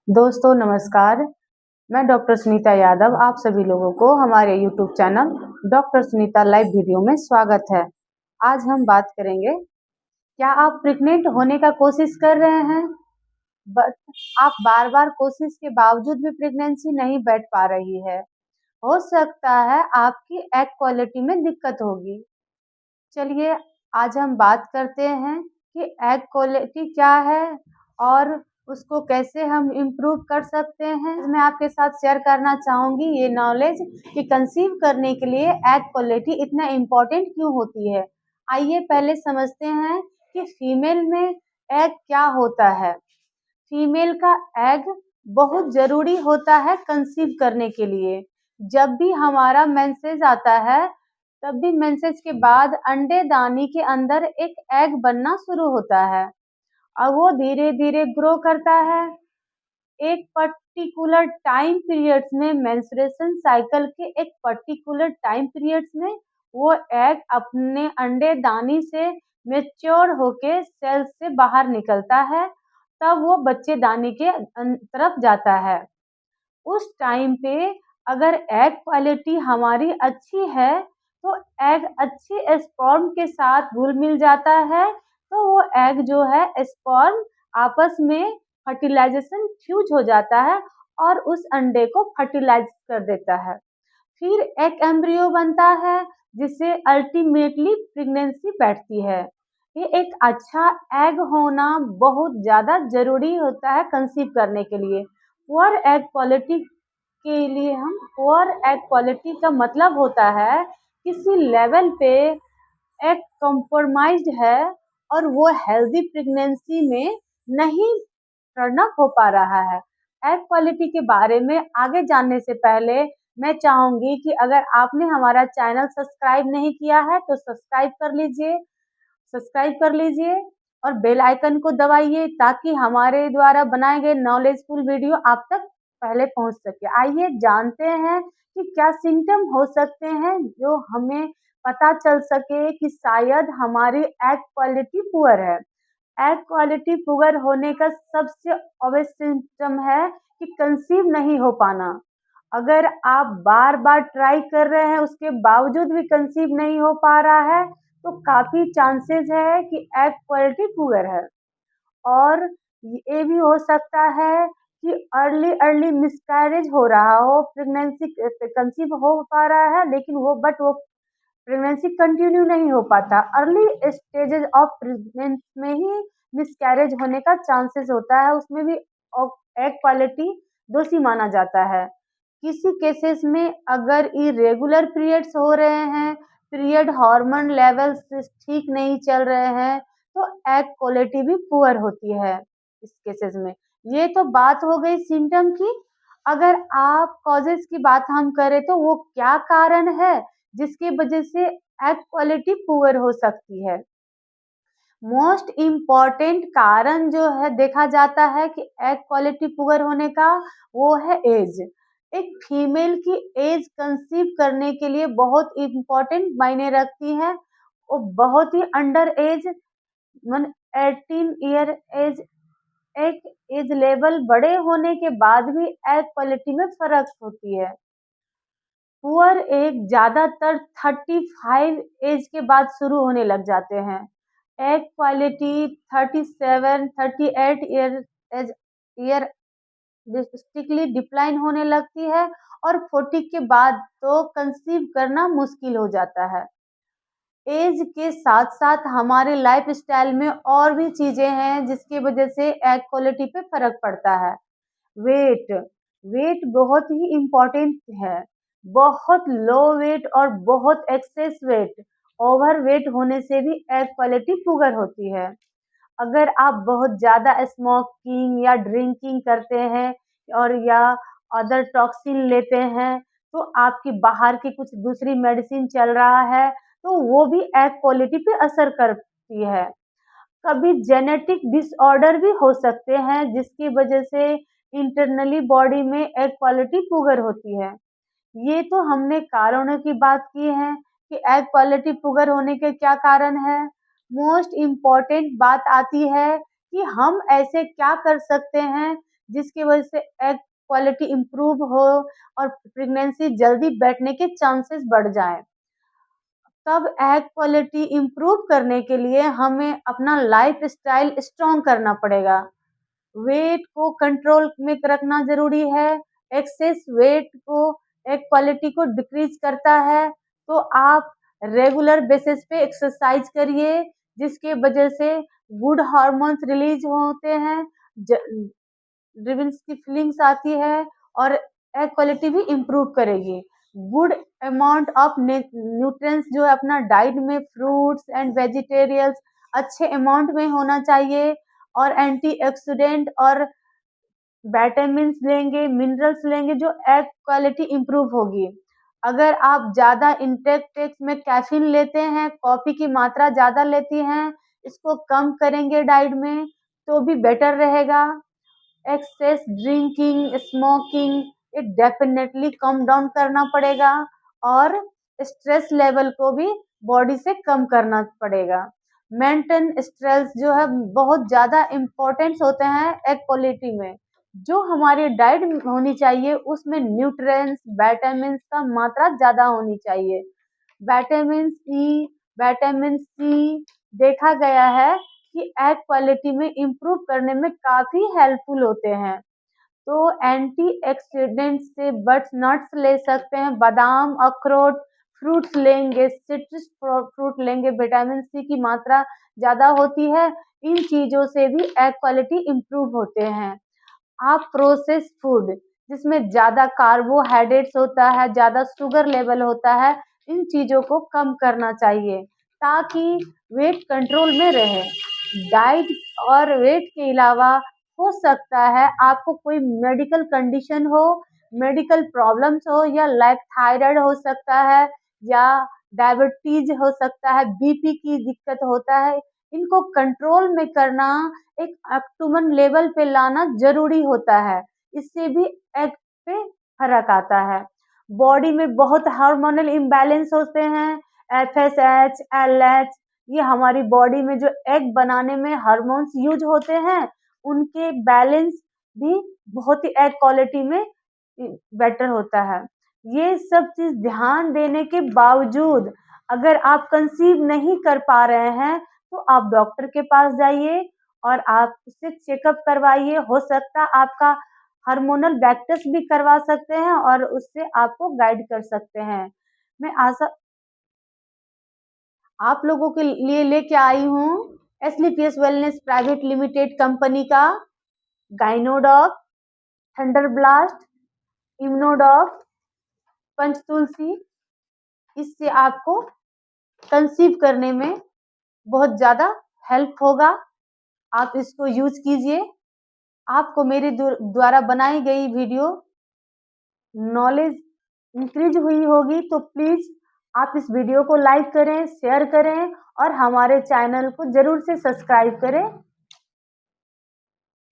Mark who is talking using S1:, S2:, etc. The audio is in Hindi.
S1: दोस्तों नमस्कार। मैं डॉक्टर सुनीता यादव आप सभी लोगों को हमारे YouTube channel doctor Sunita live video में स्वागत है। आज हम बात करेंगे, क्या आप प्रेग्नेंट होने का कोशिश कर रहे हैं बट आप बार बार कोशिश के बावजूद भी प्रेगनेंसी नहीं बैठ पा रही है। हो सकता है आपकी एग क्वालिटी में दिक्कत होगी। चलिए आज हम बात करते हैं कि एग क्वालिटी क्या है और उसको कैसे हम इम्प्रूव कर सकते हैं। मैं आपके साथ शेयर करना चाहूँगी ये नॉलेज कि कंसीव करने के लिए एग क्वालिटी इतना इम्पोर्टेंट क्यों होती है। आइए पहले समझते हैं कि फीमेल में एग क्या होता है। फीमेल का एग बहुत ज़रूरी होता है कंसीव करने के लिए। जब भी हमारा मेंसेस आता है तब भी मेंसेस के बाद अंडेदानी के अंदर एक एग बनना शुरू होता है और वो धीरे धीरे ग्रो करता है। एक पर्टिकुलर टाइम पीरियड्स में मेंस्ट्रुएशन साइकिल के एक पर्टिकुलर टाइम पीरियड्स में वो एग अपने अंडेदानी से मैच्योर होके सेल से बाहर निकलता है, तब वो बच्चेदानी के तरफ जाता है। उस टाइम पे अगर एग क्वालिटी हमारी अच्छी है तो एग अच्छी स्पर्म के साथ घुल मिल जाता है, तो वो एग जो है स्पर्म आपस में फर्टिलाइजेशन फ्यूज हो जाता है और उस अंडे को फर्टिलाइज कर देता है। फिर एक एम्ब्रियो बनता है जिससे अल्टीमेटली प्रेगनेंसी बैठती है। ये एक अच्छा एग होना बहुत ज़्यादा ज़रूरी होता है कंसीव करने के लिए। पुअर एग क्वालिटी के लिए हम पुअर एग क्वालिटी का मतलब होता है किसी लेवल पे एग कॉम्प्रोमाइज्ड है और वो हेल्दी प्रेगनेंसी में नहीं टर्न अप हो पा रहा है। एग क्वालिटी के बारे में आगे जानने से पहले मैं चाहूँगी कि अगर आपने हमारा चैनल सब्सक्राइब नहीं किया है तो सब्सक्राइब कर लीजिए और बेल आइकन को दबाइए ताकि हमारे द्वारा बनाए गए नॉलेजफुल वीडियो आप तक पहले पहुंच सके। आइए जानते हैं कि क्या सिम्टम हो सकते हैं जो हमें पता चल सके कि शायद हमारी एग क्वालिटी पुअर है। एग क्वालिटी पुअर होने का सबसे ऑब्वियस सिम्टम है कि कंसीव नहीं हो पाना। अगर आप बार बार ट्राई कर रहे हैं उसके बावजूद भी कंसीव नहीं हो पा रहा है तो काफ़ी चांसेस है कि एग क्वालिटी पुअर है। और ये भी हो सकता है कि अर्ली मिसकैरेज हो रहा हो, प्रेगनेंसी कंसीव हो पा रहा है लेकिन वो प्रेगनेंसी कंटिन्यू नहीं हो पाता। अर्ली स्टेजेस ऑफ प्रेगनेंसी में ही मिसकैरेज होने का चांसेस होता है, उसमें भी एग क्वालिटी दोषी माना जाता है। किसी केसेस में अगर इरेगुलर पीरियड्स हो रहे हैं, पीरियड हार्मोन लेवल्स ठीक नहीं चल रहे हैं तो एग क्वालिटी भी पुअर होती है इस केसेस में। ये तो बात हो गई सिम्टम की। अगर आप कॉजेस की बात हम करें तो वो क्या कारण है जिसकी वजह से एग क्वालिटी पुअर हो सकती है। मोस्ट इम्पॉर्टेंट कारण जो है देखा जाता है कि एग क्वालिटी पुअर होने का, वो है एज। एक फीमेल की एज कंसीव करने के लिए बहुत इम्पॉर्टेंट मायने रखती है। वो बहुत ही अंडर एज 18 ईयर एज, एक एज लेवल बड़े होने के बाद भी एग क्वालिटी में फर्क होती है। पुअर एग ज़्यादातर 35 एज के बाद शुरू होने लग जाते हैं। Egg quality 37, 38 age year drastically decline होने लगती है और 40 के बाद तो कंसीव करना मुश्किल हो जाता है। एज के साथ-साथ हमारे लाइफ़स्टाइल में और भी चीज़ें हैं जिसकी वजह से एग क्वालिटी पे फ़र्क पड़ता है। वेट, वेट बहुत ही इम्पोर्टेंट है। बहुत लो वेट और बहुत एक्सेस वेट, ओवर वेट होने से भी एग क्वालिटी पुअर होती है। अगर आप बहुत ज़्यादा स्मोकिंग या ड्रिंकिंग करते हैं और या अदर टॉक्सिन लेते हैं, तो आपकी बाहर की कुछ दूसरी मेडिसिन चल रहा है, तो वो भी एग क्वालिटी पे असर करती है। कभी जेनेटिक डिसऑर्डर भी हो सकते हैं जिसकी वजह से इंटरनली बॉडी में एग क्वालिटी पुअर होती है। ये तो हमने कारणों की बात की है कि एग क्वालिटी पुअर होने के क्या कारण है। मोस्ट इम्पॉर्टेंट बात आती है कि हम ऐसे क्या कर सकते हैं जिसकी वजह से एग क्वालिटी इम्प्रूव हो और प्रेगनेंसी जल्दी बैठने के चांसेस बढ़ जाएँ। तब एग क्वालिटी इम्प्रूव करने के लिए हमें अपना लाइफ़स्टाइल स्ट्रॉन्ग करना पड़ेगा। वेट को कंट्रोल में रखना ज़रूरी है। एक्सेस वेट को एग क्वालिटी को डिक्रीज़ करता है, तो आप रेगुलर बेसिस पे एक्सरसाइज़ करिए, जिसकी वजह से गुड हार्मोन्स रिलीज़ होते हैं, ज ड्रिवेंस की फीलिंग्स आती है और एग क्वालिटी भी इम्प्रूव करेगी। गुड अमाउंट ऑफ न्यूट्रिएंट्स जो है अपना डाइट में फ्रूट्स एंड वेजिटेरियंस अच्छे अमाउंट में होना चाहिए और एंटीऑक्सीडेंट और विटामिन्स लेंगे, मिनरल्स लेंगे जो एग क्वालिटी इम्प्रूव होगी। अगर आप ज़्यादा इंटेक में कैफ़ीन लेते हैं, कॉफ़ी की मात्रा ज़्यादा लेती हैं, इसको कम करेंगे डाइट में तो भी बेटर रहेगा। एक्सेस ड्रिंकिंग, स्मोकिंग ये डेफिनेटली कम डाउन करना पड़ेगा और स्ट्रेस लेवल को भी बॉडी से कम करना पड़ेगा। मेंटेन स्ट्रेस जो है बहुत ज़्यादा इम्पोर्टेंस होते हैं एग क्वालिटी में। जो हमारी डाइट होनी चाहिए उसमें न्यूट्रिएंट्स, विटामिन्स का मात्रा ज़्यादा होनी चाहिए। विटामिन ई, विटामिन सी देखा गया है कि एग क्वालिटी में इम्प्रूव करने में काफ़ी हेल्पफुल होते हैं। तो एंटीऑक्सीडेंट से बट्स नट्स ले सकते हैं, बादाम, अखरोट, फ्रूट्स लेंगे, सिट्रस फ्रूट लेंगे, विटामिन सी की मात्रा ज़्यादा होती है। इन चीज़ों से भी एग क्वालिटी इम्प्रूव होते हैं। आप प्रोसेस्ड फूड जिसमें ज़्यादा कार्बोहाइड्रेट्स होता है, ज़्यादा शुगर लेवल होता है, इन चीज़ों को कम करना चाहिए ताकि वेट कंट्रोल में रहे। डाइट और वेट के अलावा हो सकता है आपको कोई मेडिकल कंडीशन हो, मेडिकल प्रॉब्लम्स हो या लाइक थायराइड हो सकता है या डायबिटीज हो सकता है, बीपी की दिक्कत होता है। इनको कंट्रोल में करना एक ऑप्टिमम लेवल पे लाना ज़रूरी होता है। इससे भी एग पे फ़र्क आता है। बॉडी में बहुत हार्मोनल इम्बैलेंस होते हैं, एफएसएच, एलएच ये हमारी बॉडी में जो एग बनाने में हार्मोन्स यूज़ होते हैं, उनके बैलेंस भी बहुत ही एग क्वालिटी में बेटर होता है। ये सब चीज़ ध्यान देने के बावजूद अगर आप कंसीव नहीं कर पा रहे हैं, तो आप डॉक्टर के पास जाइए और आप उससे चेकअप करवाइए। हो सकता है आपका हार्मोनल बैक टेस्ट भी करवा सकते हैं और उससे आपको गाइड कर सकते हैं। मैं आशा आप लोगों के लिए लेके आई हूँ एसलीपीएस वेलनेस प्राइवेट लिमिटेड कंपनी का गाइनोडॉक, थंडर ब्लास्ट, इम्यूनोडॉक, पंचतुलसी। इससे आपको कंसीव करने में बहुत ज़्यादा हेल्प होगा। आप इसको यूज़ कीजिए। आपको मेरे द्वारा बनाई गई वीडियो नॉलेज इंक्रीज हुई होगी तो प्लीज़ आप इस वीडियो को लाइक करें, शेयर करें और हमारे चैनल को ज़रूर से सब्सक्राइब करें।